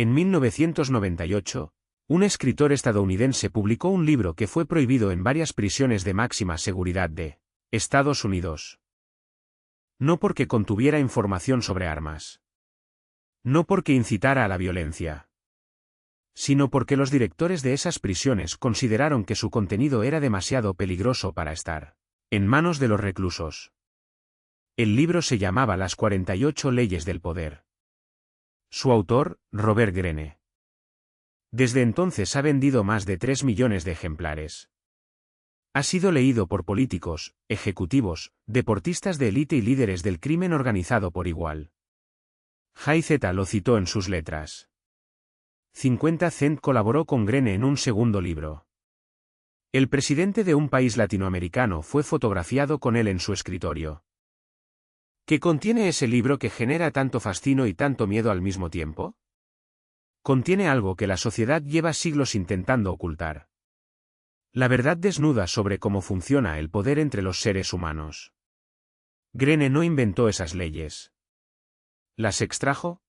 En 1998, un escritor estadounidense publicó un libro que fue prohibido en varias prisiones de máxima seguridad de Estados Unidos. No porque contuviera información sobre armas. No porque incitara a la violencia. Sino porque los directores de esas prisiones consideraron que su contenido era demasiado peligroso para estar en manos de los reclusos. El libro se llamaba Las 48 leyes del poder. Su autor, Robert Greene. Desde entonces ha vendido más de 3 millones de ejemplares. Ha sido leído por políticos, ejecutivos, deportistas de élite y líderes del crimen organizado por igual. Jay Z lo citó en sus letras. 50 Cent colaboró con Greene en un segundo libro. El presidente de un país latinoamericano fue fotografiado con él en su escritorio. ¿Qué contiene ese libro que genera tanto fascino y tanto miedo al mismo tiempo? Contiene algo que la sociedad lleva siglos intentando ocultar. La verdad desnuda sobre cómo funciona el poder entre los seres humanos. Greene no inventó esas leyes. ¿Las extrajo?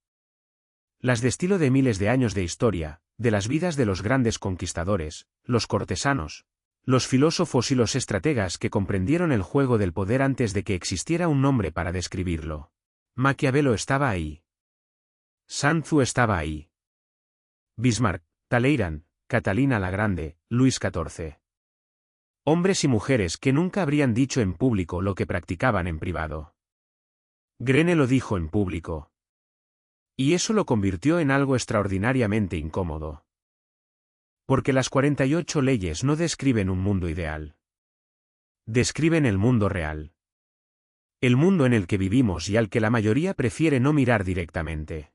Las destiló de miles de años de historia, de las vidas de los grandes conquistadores, los cortesanos, los filósofos y los estrategas que comprendieron el juego del poder antes de que existiera un nombre para describirlo. Maquiavelo estaba ahí. Sun Tzu estaba ahí. Bismarck, Talleyrand, Catalina la Grande, Luis XIV. Hombres y mujeres que nunca habrían dicho en público lo que practicaban en privado. Greene lo dijo en público. Y eso lo convirtió en algo extraordinariamente incómodo. Porque las 48 leyes no describen un mundo ideal. Describen el mundo real. El mundo en el que vivimos y al que la mayoría prefiere no mirar directamente.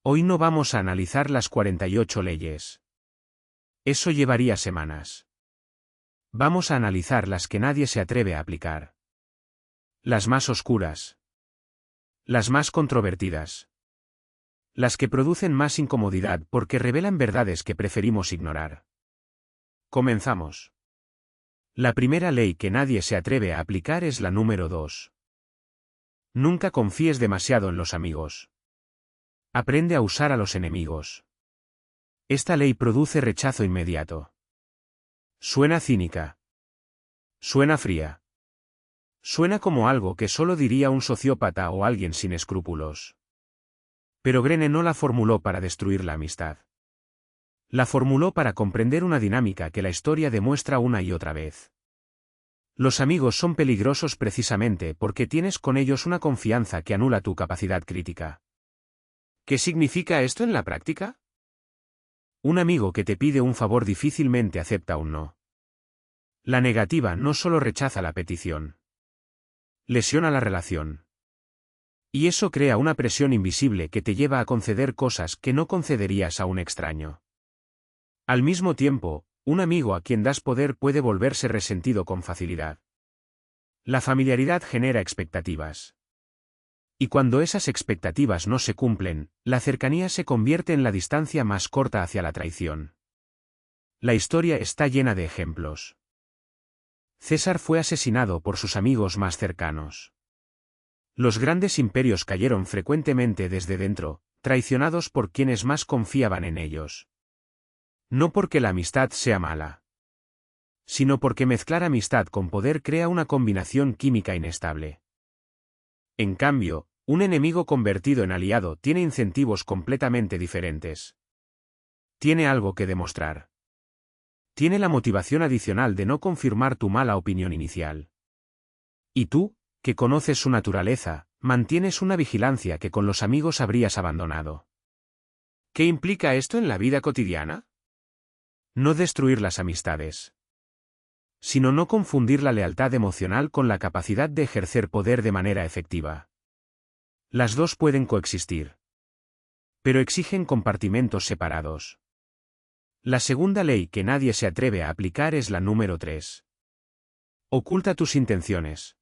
Hoy no vamos a analizar las 48 leyes. Eso llevaría semanas. Vamos a analizar las que nadie se atreve a aplicar. Las más oscuras. Las más controvertidas. Las que producen más incomodidad porque revelan verdades que preferimos ignorar. Comenzamos. La primera ley que nadie se atreve a aplicar es la número 2. Nunca confíes demasiado en los amigos. Aprende a usar a los enemigos. Esta ley produce rechazo inmediato. Suena cínica. Suena fría. Suena como algo que solo diría un sociópata o alguien sin escrúpulos. Pero Greene no la formuló para destruir la amistad. La formuló para comprender una dinámica que la historia demuestra una y otra vez. Los amigos son peligrosos precisamente porque tienes con ellos una confianza que anula tu capacidad crítica. ¿Qué significa esto en la práctica? Un amigo que te pide un favor difícilmente acepta un no. La negativa no solo rechaza la petición. Lesiona la relación. Y eso crea una presión invisible que te lleva a conceder cosas que no concederías a un extraño. Al mismo tiempo, un amigo a quien das poder puede volverse resentido con facilidad. La familiaridad genera expectativas. Y cuando esas expectativas no se cumplen, la cercanía se convierte en la distancia más corta hacia la traición. La historia está llena de ejemplos. César fue asesinado por sus amigos más cercanos. Los grandes imperios cayeron frecuentemente desde dentro, traicionados por quienes más confiaban en ellos. No porque la amistad sea mala, sino porque mezclar amistad con poder crea una combinación química inestable. En cambio, un enemigo convertido en aliado tiene incentivos completamente diferentes. Tiene algo que demostrar. Tiene la motivación adicional de no confirmar tu mala opinión inicial. Y tú, que conoces su naturaleza, mantienes una vigilancia que con los amigos habrías abandonado. ¿Qué implica esto en la vida cotidiana? No destruir las amistades, sino no confundir la lealtad emocional con la capacidad de ejercer poder de manera efectiva. Las dos pueden coexistir, pero exigen compartimentos separados. La segunda ley que nadie se atreve a aplicar es la número 3. Oculta tus intenciones.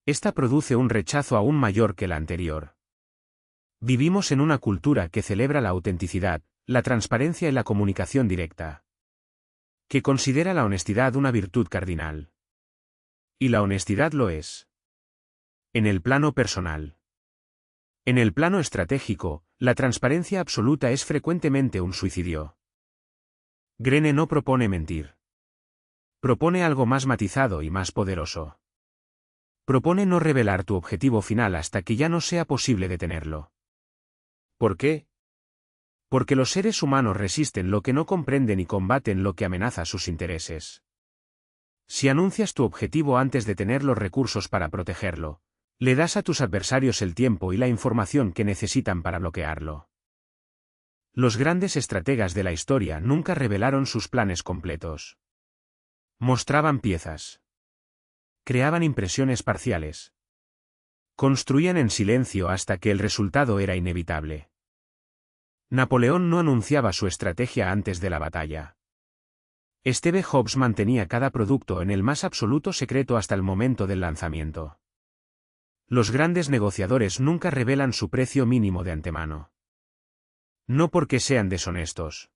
Esta produce un rechazo aún mayor que la anterior. Vivimos en una cultura que celebra la autenticidad, la transparencia y la comunicación directa. Que considera la honestidad una virtud cardinal. Y la honestidad lo es. En el plano personal. En el plano estratégico, La transparencia absoluta es frecuentemente un suicidio. Greene no propone mentir. Propone algo más matizado y más poderoso. Propone no revelar tu objetivo final hasta que ya no sea posible detenerlo. ¿Por qué? Porque los seres humanos resisten lo que no comprenden y combaten lo que amenaza sus intereses. Si anuncias tu objetivo antes de tener los recursos para protegerlo, le das a tus adversarios el tiempo y la información que necesitan para bloquearlo. Los grandes estrategas de la historia nunca revelaron sus planes completos. Mostraban piezas. Creaban impresiones parciales. Construían en silencio hasta que el resultado era inevitable. Napoleón no anunciaba su estrategia antes de la batalla. Steve Jobs mantenía cada producto en el más absoluto secreto hasta el momento del lanzamiento. Los grandes negociadores nunca revelan su precio mínimo de antemano. No porque sean deshonestos,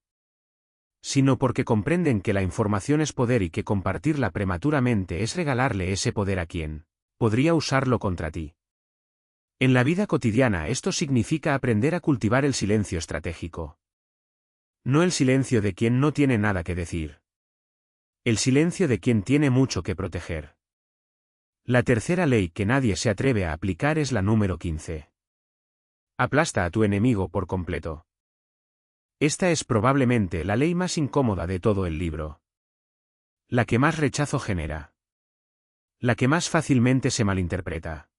sino porque comprenden que la información es poder y que compartirla prematuramente es regalarle ese poder a quien podría usarlo contra ti. En la vida cotidiana esto significa aprender a cultivar el silencio estratégico. No el silencio de quien no tiene nada que decir. El silencio de quien tiene mucho que proteger. La tercera ley que nadie se atreve a aplicar es la número 15. Aplasta a tu enemigo por completo. Esta es probablemente la ley más incómoda de todo el libro. La que más rechazo genera. La que más fácilmente se malinterpreta.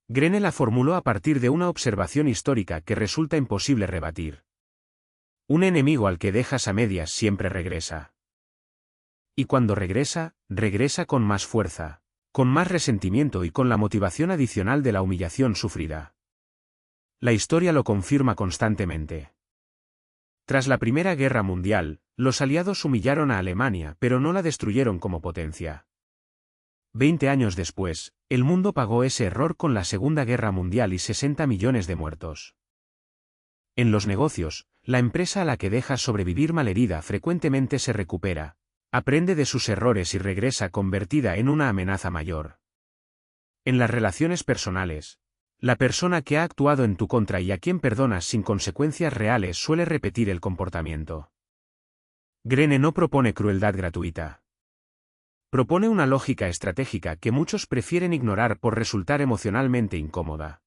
Greene la formuló a partir de una observación histórica que resulta imposible rebatir. Un enemigo al que dejas a medias siempre regresa. Y cuando regresa, regresa con más fuerza, con más resentimiento y con la motivación adicional de la humillación sufrida. La historia lo confirma constantemente. Tras la Primera Guerra Mundial, los aliados humillaron a Alemania pero no la destruyeron como potencia. 20 años después, el mundo pagó ese error con la Segunda Guerra Mundial y 60 millones de muertos. En los negocios, la empresa a la que dejas sobrevivir malherida frecuentemente se recupera, aprende de sus errores y regresa convertida en una amenaza mayor. En las relaciones personales, la persona que ha actuado en tu contra y a quien perdonas sin consecuencias reales suele repetir el comportamiento. Greene no propone crueldad gratuita. Propone una lógica estratégica que muchos prefieren ignorar por resultar emocionalmente incómoda.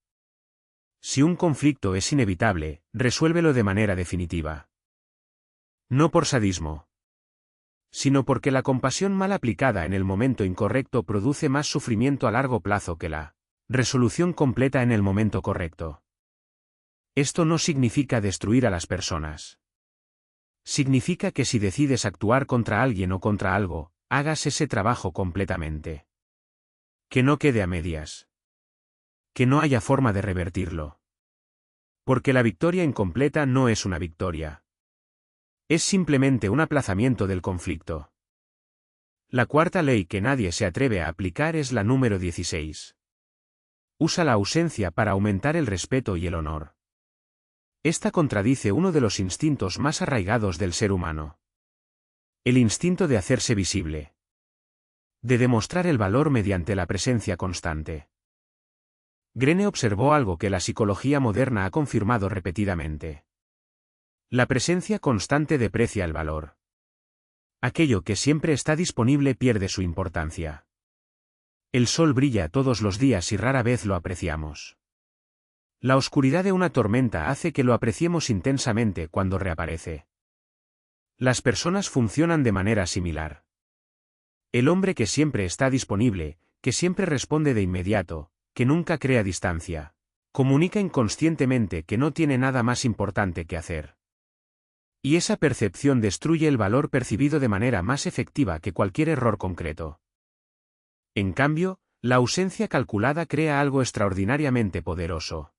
Si un conflicto es inevitable, resuélvelo de manera definitiva. No por sadismo, sino porque la compasión mal aplicada en el momento incorrecto produce más sufrimiento a largo plazo que la resolución completa en el momento correcto. Esto no significa destruir a las personas. Significa que si decides actuar contra alguien o contra algo, hagas ese trabajo completamente. Que no quede a medias. Que no haya forma de revertirlo. Porque la victoria incompleta no es una victoria. Es simplemente un aplazamiento del conflicto. La cuarta ley que nadie se atreve a aplicar es la número 16. Usa la ausencia para aumentar el respeto y el honor. Esta contradice uno de los instintos más arraigados del ser humano. El instinto de hacerse visible. De demostrar el valor mediante la presencia constante. Greene observó algo que la psicología moderna ha confirmado repetidamente. La presencia constante deprecia el valor. Aquello que siempre está disponible pierde su importancia. El sol brilla todos los días y rara vez lo apreciamos. La oscuridad de una tormenta hace que lo apreciemos intensamente cuando reaparece. Las personas funcionan de manera similar. El hombre que siempre está disponible, que siempre responde de inmediato, que nunca crea distancia, comunica inconscientemente que no tiene nada más importante que hacer. Y esa percepción destruye el valor percibido de manera más efectiva que cualquier error concreto. En cambio, la ausencia calculada crea algo extraordinariamente poderoso.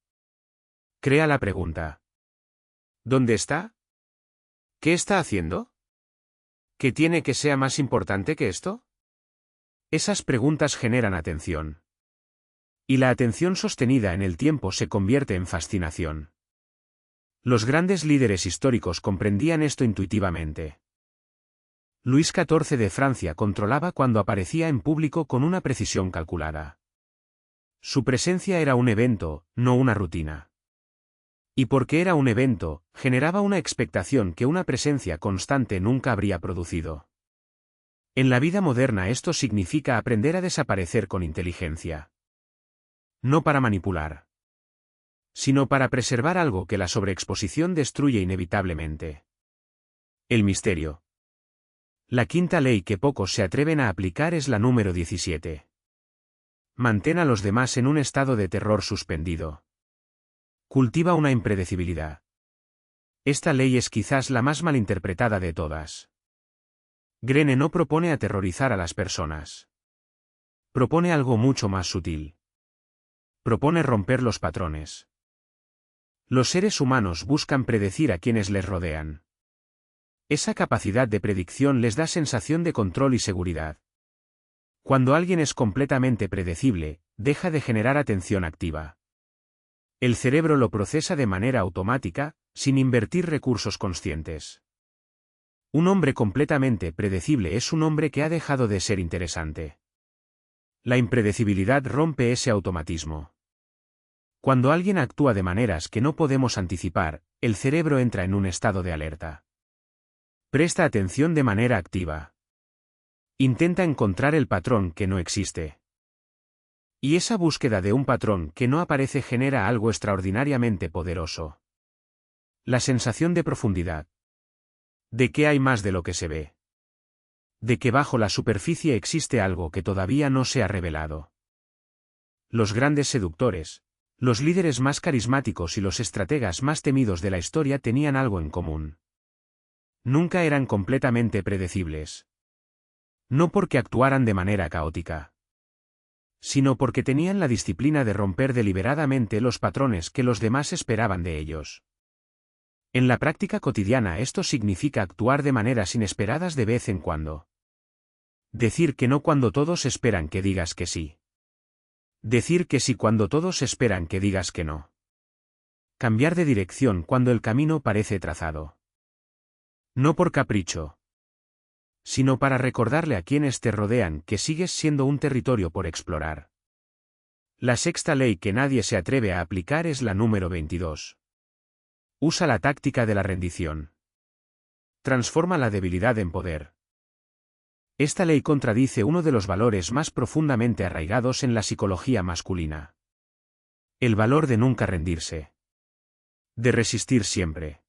Crea la pregunta: ¿dónde está? ¿Qué está haciendo? ¿Qué tiene que sea más importante que esto? Esas preguntas generan atención. Y la atención sostenida en el tiempo se convierte en fascinación. Los grandes líderes históricos comprendían esto intuitivamente. Luis XIV de Francia controlaba cuando aparecía en público con una precisión calculada. Su presencia era un evento, no una rutina. Y porque era un evento, generaba una expectación que una presencia constante nunca habría producido. En la vida moderna esto significa aprender a desaparecer con inteligencia. No para manipular, sino para preservar algo que la sobreexposición destruye inevitablemente. El misterio. La quinta ley que pocos se atreven a aplicar es la número 17. Mantén a los demás en un estado de terror suspendido. Cultiva una impredecibilidad. Esta ley es quizás la más malinterpretada de todas. Greene no propone aterrorizar a las personas. Propone algo mucho más sutil. Propone romper los patrones. Los seres humanos buscan predecir a quienes les rodean. Esa capacidad de predicción les da sensación de control y seguridad. Cuando alguien es completamente predecible, deja de generar atención activa. El cerebro lo procesa de manera automática, sin invertir recursos conscientes. Un hombre completamente predecible es un hombre que ha dejado de ser interesante. La impredecibilidad rompe ese automatismo. Cuando alguien actúa de maneras que no podemos anticipar, el cerebro entra en un estado de alerta. Presta atención de manera activa. Intenta encontrar el patrón que no existe. Y esa búsqueda de un patrón que no aparece genera algo extraordinariamente poderoso. La sensación de profundidad. De que hay más de lo que se ve. De que bajo la superficie existe algo que todavía no se ha revelado. Los grandes seductores, los líderes más carismáticos y los estrategas más temidos de la historia tenían algo en común. Nunca eran completamente predecibles. No porque actuaran de manera caótica, sino porque tenían la disciplina de romper deliberadamente los patrones que los demás esperaban de ellos. En la práctica cotidiana esto significa actuar de maneras inesperadas de vez en cuando. Decir que no cuando todos esperan que digas que sí. Decir que sí cuando todos esperan que digas que no. Cambiar de dirección cuando el camino parece trazado. No por capricho, sino para recordarle a quienes te rodean que sigues siendo un territorio por explorar. La sexta ley que nadie se atreve a aplicar es la número 22. Usa la táctica de la rendición. Transforma la debilidad en poder. Esta ley contradice uno de los valores más profundamente arraigados en la psicología masculina. El valor de nunca rendirse. De resistir siempre.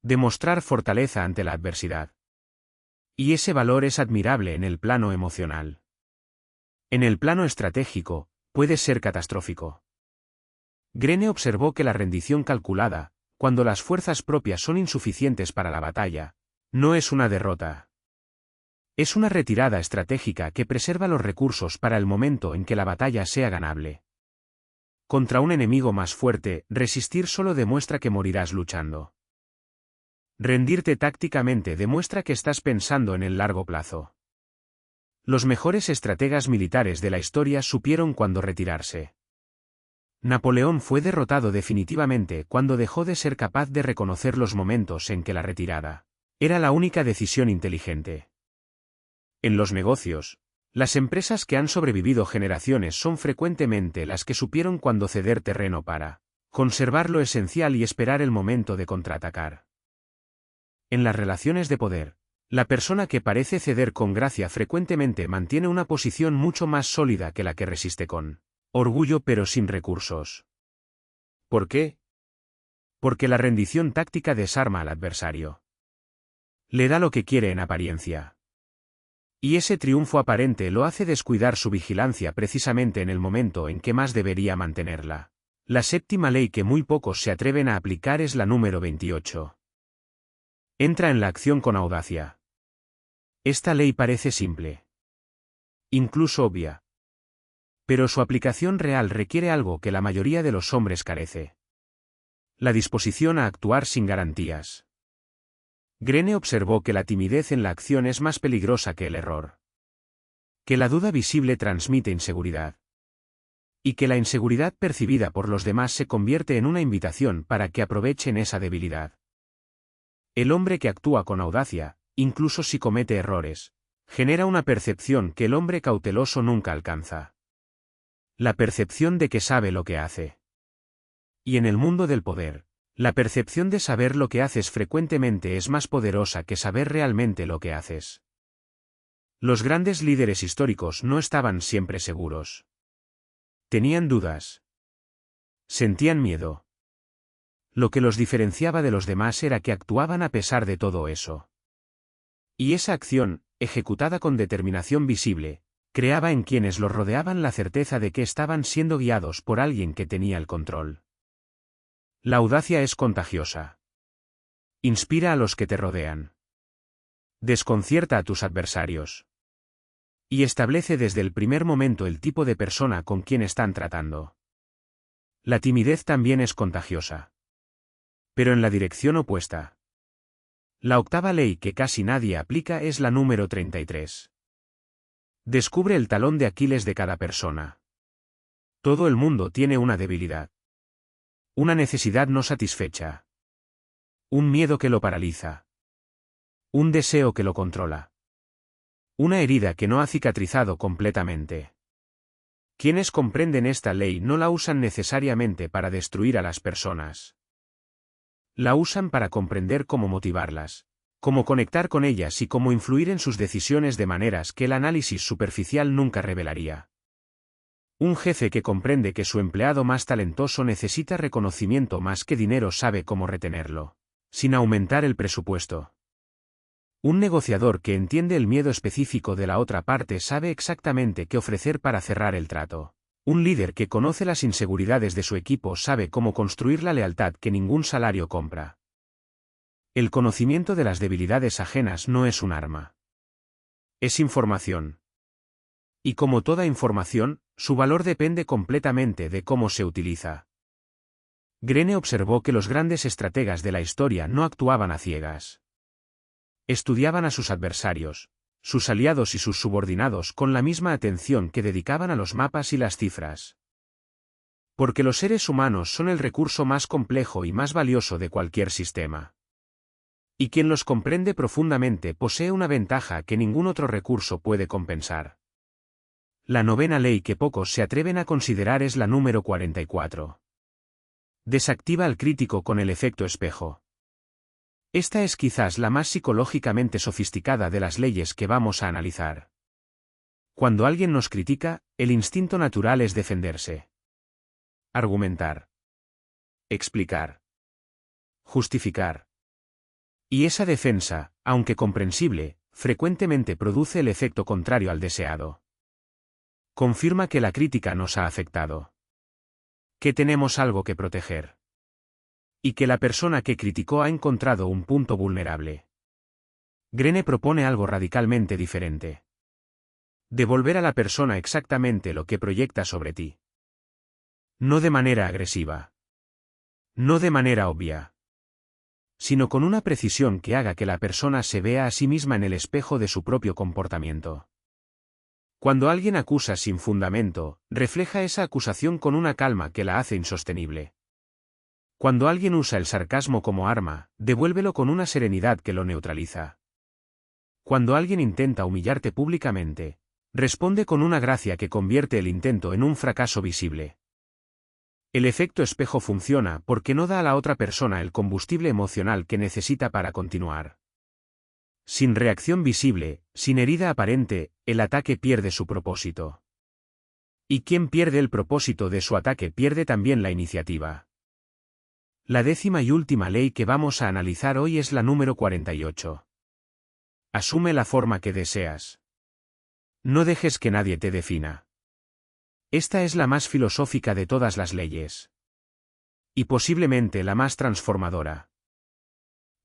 De mostrar fortaleza ante la adversidad. Y ese valor es admirable en el plano emocional. En el plano estratégico, puede ser catastrófico. Greene observó que la rendición calculada, cuando las fuerzas propias son insuficientes para la batalla, no es una derrota. Es una retirada estratégica que preserva los recursos para el momento en que la batalla sea ganable. Contra un enemigo más fuerte, resistir solo demuestra que morirás luchando. Rendirte tácticamente demuestra que estás pensando en el largo plazo. Los mejores estrategas militares de la historia supieron cuándo retirarse. Napoleón fue derrotado definitivamente cuando dejó de ser capaz de reconocer los momentos en que la retirada era la única decisión inteligente. En los negocios, las empresas que han sobrevivido generaciones son frecuentemente las que supieron cuándo ceder terreno para conservar lo esencial y esperar el momento de contraatacar. En las relaciones de poder, la persona que parece ceder con gracia frecuentemente mantiene una posición mucho más sólida que la que resiste con orgullo pero sin recursos. ¿Por qué? Porque la rendición táctica desarma al adversario. Le da lo que quiere en apariencia. Y ese triunfo aparente lo hace descuidar su vigilancia precisamente en el momento en que más debería mantenerla. La séptima ley que muy pocos se atreven a aplicar es la número 28. Entra en la acción con audacia. Esta ley parece simple. Incluso obvia. Pero su aplicación real requiere algo que la mayoría de los hombres carece. La disposición a actuar sin garantías. Greene observó que la timidez en la acción es más peligrosa que el error. Que la duda visible transmite inseguridad. Y que la inseguridad percibida por los demás se convierte en una invitación para que aprovechen esa debilidad. El hombre que actúa con audacia, incluso si comete errores, genera una percepción que el hombre cauteloso nunca alcanza. La percepción de que sabe lo que hace. Y en el mundo del poder, la percepción de saber lo que haces frecuentemente es más poderosa que saber realmente lo que haces. Los grandes líderes históricos no estaban siempre seguros. Tenían dudas. Sentían miedo. Lo que los diferenciaba de los demás era que actuaban a pesar de todo eso. Y esa acción, ejecutada con determinación visible, creaba en quienes los rodeaban la certeza de que estaban siendo guiados por alguien que tenía el control. La audacia es contagiosa. Inspira a los que te rodean. Desconcierta a tus adversarios. Y establece desde el primer momento el tipo de persona con quien están tratando. La timidez también es contagiosa. Pero en la dirección opuesta. La octava ley que casi nadie aplica es la número 33. Descubre el talón de Aquiles de cada persona. Todo el mundo tiene una debilidad. Una necesidad no satisfecha. Un miedo que lo paraliza. Un deseo que lo controla. Una herida que no ha cicatrizado completamente. Quienes comprenden esta ley no la usan necesariamente para destruir a las personas. La usan para comprender cómo motivarlas, cómo conectar con ellas y cómo influir en sus decisiones de maneras que el análisis superficial nunca revelaría. Un jefe que comprende que su empleado más talentoso necesita reconocimiento más que dinero sabe cómo retenerlo, sin aumentar el presupuesto. Un negociador que entiende el miedo específico de la otra parte sabe exactamente qué ofrecer para cerrar el trato. Un líder que conoce las inseguridades de su equipo sabe cómo construir la lealtad que ningún salario compra. El conocimiento de las debilidades ajenas no es un arma. Es información. Y como toda información, su valor depende completamente de cómo se utiliza. Greene observó que los grandes estrategas de la historia no actuaban a ciegas. Estudiaban a sus adversarios, sus aliados y sus subordinados con la misma atención que dedicaban a los mapas y las cifras. Porque los seres humanos son el recurso más complejo y más valioso de cualquier sistema. Y quien los comprende profundamente posee una ventaja que ningún otro recurso puede compensar. La novena ley que pocos se atreven a considerar es la número 44. Desactiva al crítico con el efecto espejo. Esta es quizás la más psicológicamente sofisticada de las leyes que vamos a analizar. Cuando alguien nos critica, el instinto natural es defenderse. Argumentar. Explicar. Justificar. Y esa defensa, aunque comprensible, frecuentemente produce el efecto contrario al deseado. Confirma que la crítica nos ha afectado. Que tenemos algo que proteger. Y que la persona que criticó ha encontrado un punto vulnerable. Greene propone algo radicalmente diferente. Devolver a la persona exactamente lo que proyecta sobre ti. No de manera agresiva. No de manera obvia. Sino con una precisión que haga que la persona se vea a sí misma en el espejo de su propio comportamiento. Cuando alguien acusa sin fundamento, refleja esa acusación con una calma que la hace insostenible. Cuando alguien usa el sarcasmo como arma, devuélvelo con una serenidad que lo neutraliza. Cuando alguien intenta humillarte públicamente, responde con una gracia que convierte el intento en un fracaso visible. El efecto espejo funciona porque no da a la otra persona el combustible emocional que necesita para continuar. Sin reacción visible, sin herida aparente, el ataque pierde su propósito. Y quien pierde el propósito de su ataque pierde también la iniciativa. La décima y última ley que vamos a analizar hoy es la número 48. Asume la forma que deseas. No dejes que nadie te defina. Esta es la más filosófica de todas las leyes. Y posiblemente la más transformadora.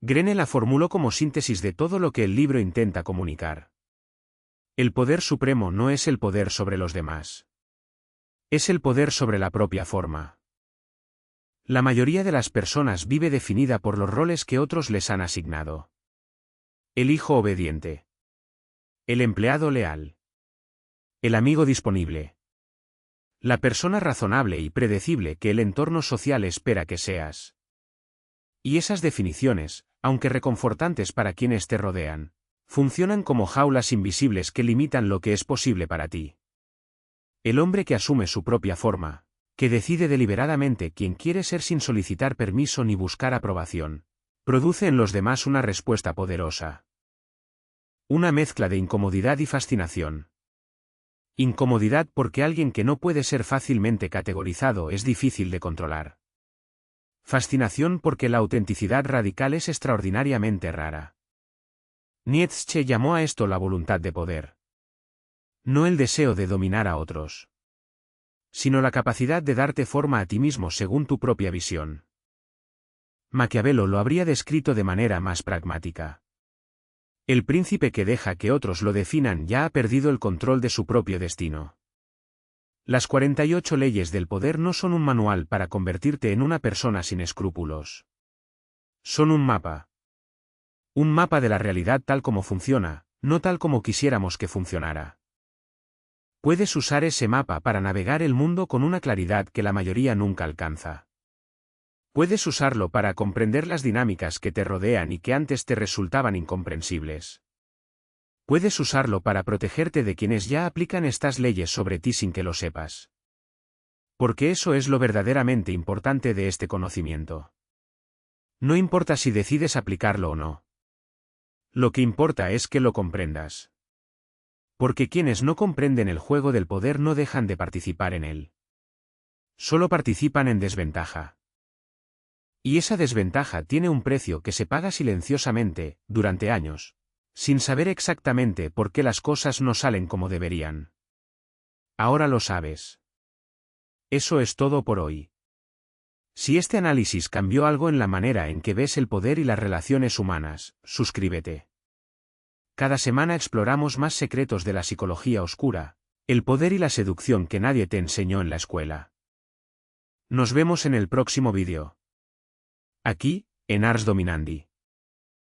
Greene la formuló como síntesis de todo lo que el libro intenta comunicar. El poder supremo no es el poder sobre los demás. Es el poder sobre la propia forma. La mayoría de las personas vive definida por los roles que otros les han asignado. El hijo obediente. El empleado leal. El amigo disponible. La persona razonable y predecible que el entorno social espera que seas. Y esas definiciones, aunque reconfortantes para quienes te rodean, funcionan como jaulas invisibles que limitan lo que es posible para ti. El hombre que asume su propia forma, que decide deliberadamente quién quiere ser sin solicitar permiso ni buscar aprobación, produce en los demás una respuesta poderosa. Una mezcla de incomodidad y fascinación. Incomodidad porque alguien que no puede ser fácilmente categorizado es difícil de controlar. Fascinación porque la autenticidad radical es extraordinariamente rara. Nietzsche llamó a esto la voluntad de poder. No el deseo de dominar a otros, sino la capacidad de darte forma a ti mismo según tu propia visión. Maquiavelo lo habría descrito de manera más pragmática. El príncipe que deja que otros lo definan ya ha perdido el control de su propio destino. Las 48 leyes del poder no son un manual para convertirte en una persona sin escrúpulos. Son un mapa. Un mapa de la realidad tal como funciona, no tal como quisiéramos que funcionara. Puedes usar ese mapa para navegar el mundo con una claridad que la mayoría nunca alcanza. Puedes usarlo para comprender las dinámicas que te rodean y que antes te resultaban incomprensibles. Puedes usarlo para protegerte de quienes ya aplican estas leyes sobre ti sin que lo sepas. Porque eso es lo verdaderamente importante de este conocimiento. No importa si decides aplicarlo o no. Lo que importa es que lo comprendas. Porque quienes no comprenden el juego del poder no dejan de participar en él. Solo participan en desventaja. Y esa desventaja tiene un precio que se paga silenciosamente, durante años, sin saber exactamente por qué las cosas no salen como deberían. Ahora lo sabes. Eso es todo por hoy. Si este análisis cambió algo en la manera en que ves el poder y las relaciones humanas, suscríbete. Cada semana exploramos más secretos de la psicología oscura, el poder y la seducción que nadie te enseñó en la escuela. Nos vemos en el próximo vídeo. Aquí, en Ars Dominandi.